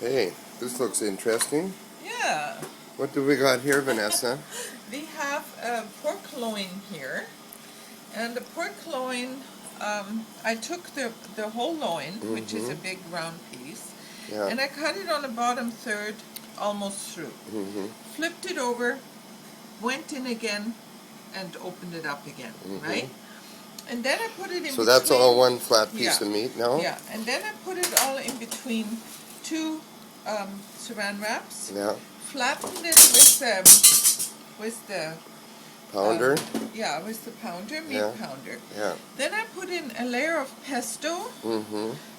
Hey, this looks interesting. Yeah. What do we got here, Vanessa? We have a pork loin here. And the pork loin, I took the whole loin, which is a big round piece, and I cut it on the bottom third almost through. Flipped it over, went in again, and opened it up again, right? And then I put it in between. So that's all one flat piece of meat now? Yeah, and then I put it all in between two saran wraps. Yeah. Flattened it with the pounder? Yeah, with the pounder, meat pounder. Yeah. Then I put in a layer of pesto.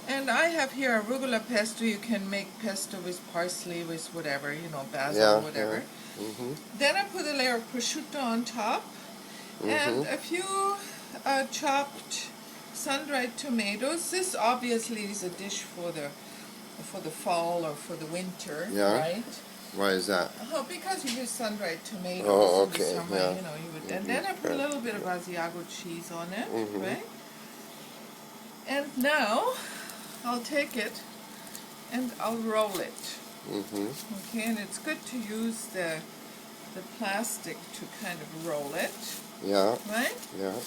And I have here arugula pesto. You can make pesto with parsley, with whatever, you know, basil, whatever. Then I put a layer of prosciutto on top. And a few chopped sun-dried tomatoes. This obviously is a dish for the fall or for the winter, right? Why is that? Oh, because you use sun-dried tomatoes in the summer, you know, you would. And then I put a little bit of Asiago cheese on it, right? And now I'll take it and I'll roll it. Okay, and it's good to use the plastic to kind of roll it. Yeah. Right? Yeah.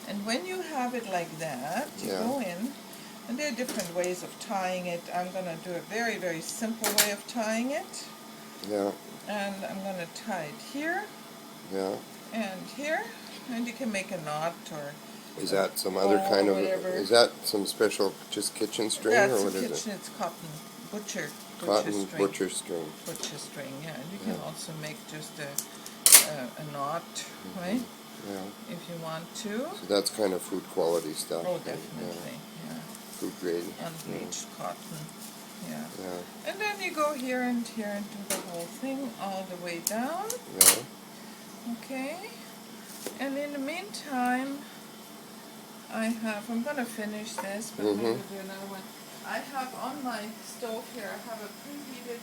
And when you have it like that, you go in. And there are different ways of tying it. I'm going to do a very, very simple way of tying it. Yeah. And I'm going to tie it here. Yeah. And here. And you can make a knot or... Is that some other kind of... whatever. Is that some special just kitchen string? That's or what kitchen, is it? it's cotton butcher Cotton string. butcher string. Butcher string, yeah. And you can also make just a knot, right? Yeah. If you want to. So that's kind of food quality stuff. Oh, definitely, yeah. Food grade. Unbleached cotton, yeah. And then you go here and do the whole thing all the way down. Yeah. Okay. And in the meantime, I'm going to finish this, but I'm going to do another one. I have on my stove here, I have a preheated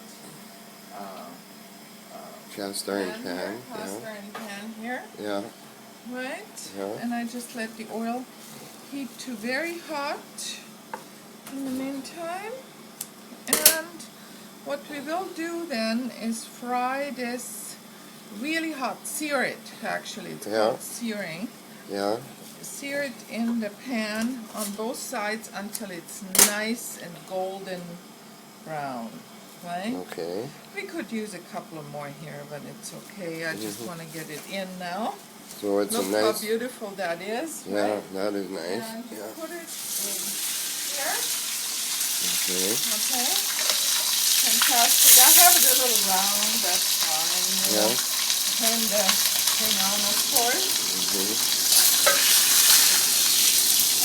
cast iron pan. Cast iron pan here. Yeah. Right? Yeah. And I just let the oil heat to very hot in the meantime. And what we will do then is fry this really hot. Sear it, actually. It's called searing. Yeah. Sear it in the pan on both sides until it's nice and golden brown. Right? Okay. We could use a couple of more here, but it's okay. I just want to get it in now. So it's Look a nice... how beautiful that is. Yeah, right? that is nice. And put it in here. Okay. Okay. Fantastic. I have it a little round, that's fine. Yeah. Turn on, of course.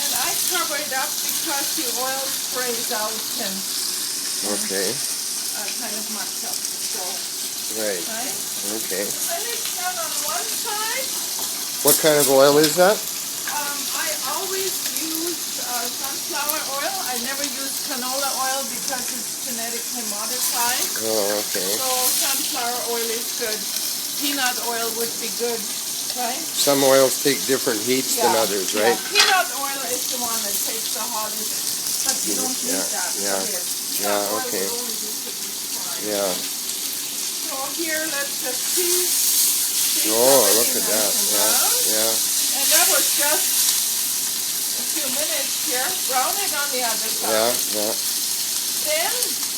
And I cover it up because the oil sprays out and kind of mucks up the stove. Right. Okay. And it's done on one side. What kind of oil is that? I always use sunflower oil. I never use canola oil because it's genetically modified. Oh, okay. So sunflower oil is good. Peanut oil would be good, right? Some oils take different heats than others, right? Peanut oil is the one that takes the hottest, but you don't need that for this. Yeah, okay. Yeah. So here, let's just see. Oh, look at that. Yeah. And that was just a few minutes here. Brown it on the other side. Yeah. Then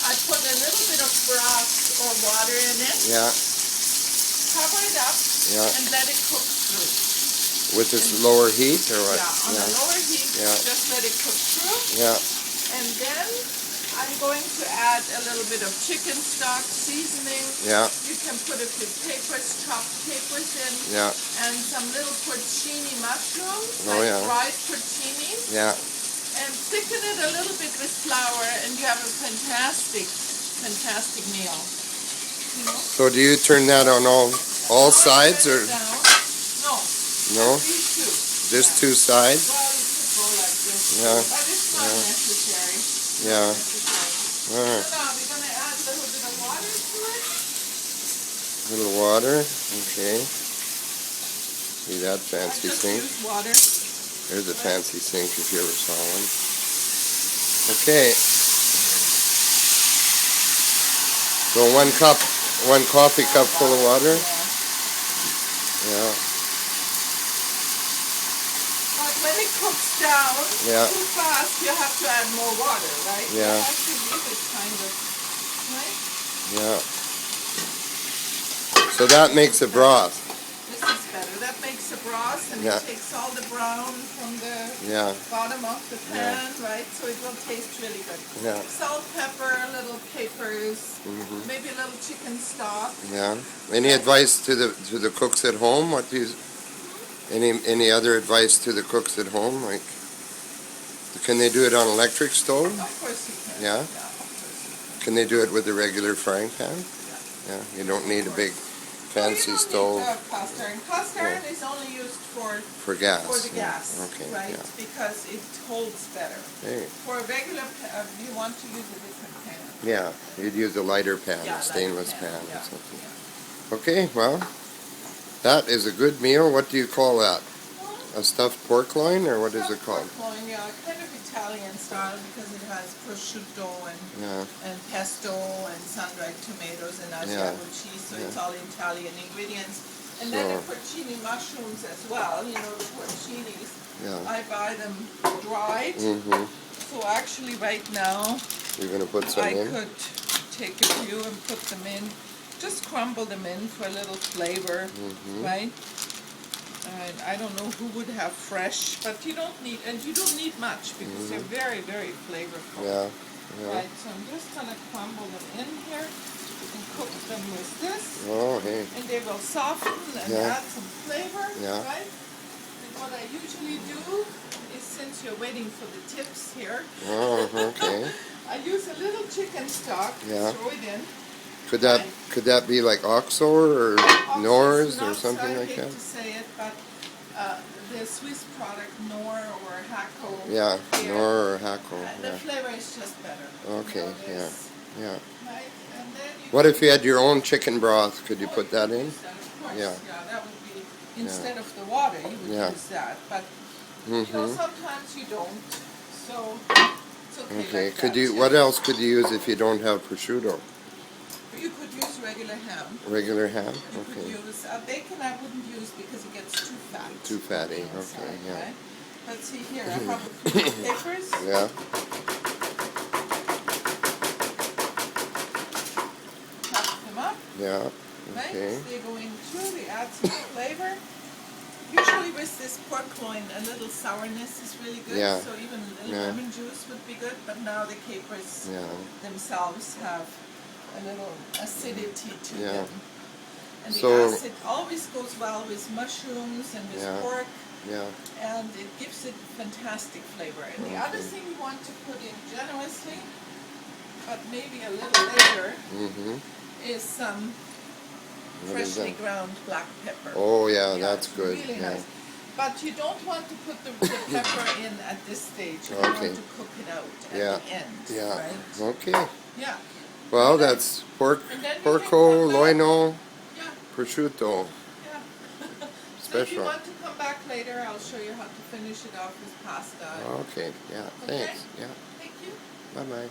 I put a little bit of broth or water in it. Yeah. Cover it up and let it cook through. With this lower heat or what? Yeah, on the lower heat, just let it cook through. Yeah. And then I'm going to add a little bit of chicken stock seasoning. Yeah. You can put a few chopped capers in. Yeah. And some little porcini mushrooms, dried porcini. Yeah. And thicken it a little bit with flour, and you have a fantastic meal. You know? So do you turn that on all sides or? No. These two. Just two sides? Well, you could go like this. Yeah. But it's not necessary. Yeah. So now we're going to add a little bit of water to it. A little water. Okay. See that fancy sink? Use water. There's a fancy sink if you ever saw one. Okay. So 1 coffee cup full of water? Yeah. But when it cooks down too fast, you have to add more water, right? Yeah. You have to leave it kind of, right? Yeah. So that makes a broth. This is better. That makes a broth, and it takes all the brown from the bottom of the pan, right? So it will taste really good. Yeah. Salt, pepper, little capers, maybe a little chicken stock. Yeah. Any advice to the cooks at home? What do you? Any other advice to the cooks at home? Like, can they do it on electric stove? Of course you can. Yeah. Yeah, of course you Can they do it with a regular frying pan? can. Yeah. You don't need a big fancy stove. Need cast iron. Cast iron is only used for gas. For the gas, Okay. right? Yeah. Because it holds better. Hey. For a regular, you want to use a different pan. Yeah. You'd use a lighter pan, a stainless pan or something. Okay. Well, that is a good meal. What do you call that? A stuffed pork loin, or what is it called? Pork loin, yeah, kind of Italian style because it has prosciutto and pesto and sun-dried tomatoes and Asiago cheese, so it's all Italian ingredients. And then the porchini mushrooms as well, you know, the porcinis. Yeah. I buy them dried. So actually right now, you're going to put some in? I could take a few and put them in. Just crumble them in for a little flavor, right? And I don't know who would have fresh, but you don't need, and you don't need much because they're very, very flavorful. Yeah. Right, so I'm just going to crumble them in here and cook them with this. Oh, hey. And they will soften and add some flavor, right? And what I usually do is, since you're waiting for the tips here, okay. I use a little chicken stock, throw it in. Could that be like oxo or Nor's or something like that? I hate to say it, but the Swiss product Nor or Hacko. Yeah, Nor or Hacko. The flavor is just better. Okay, yeah. Right? And then What if you had your own chicken broth? Could you put that in? Of course, Yeah, that would be, instead of the water, you would use that. But you know, sometimes you don't. So it's okay. Like could that, you? What else could you use if you don't have prosciutto? You could use regular ham. Regular ham? You could use bacon. I wouldn't use because it gets too fat. Too fatty. Inside, Okay, yeah. right? Let's see here. I have a few capers. Yeah. Chop them up. Yeah. Right? Okay. They go in too. They add some flavor. Usually with this pork loin, a little sourness is really good. Yeah. So even a little lemon juice would be good. But now the capers themselves have a little acidity to them. And the acid always goes well with mushrooms and with pork. Yeah. And it gives it fantastic flavor. And the other thing you want to put in generously, but maybe a little later, is some freshly ground black pepper. Oh yeah, that's good. Really nice. But you don't want to put the pepper in at this stage. You want to cook it out at the end. Yeah. Right? Okay. Yeah. Well, that's porco, loino, prosciutto. Yeah. Special. So if you want to come back later, I'll show you how to finish it off with pasta. Okay. Yeah. Thanks. Yeah. Thank you. Bye bye.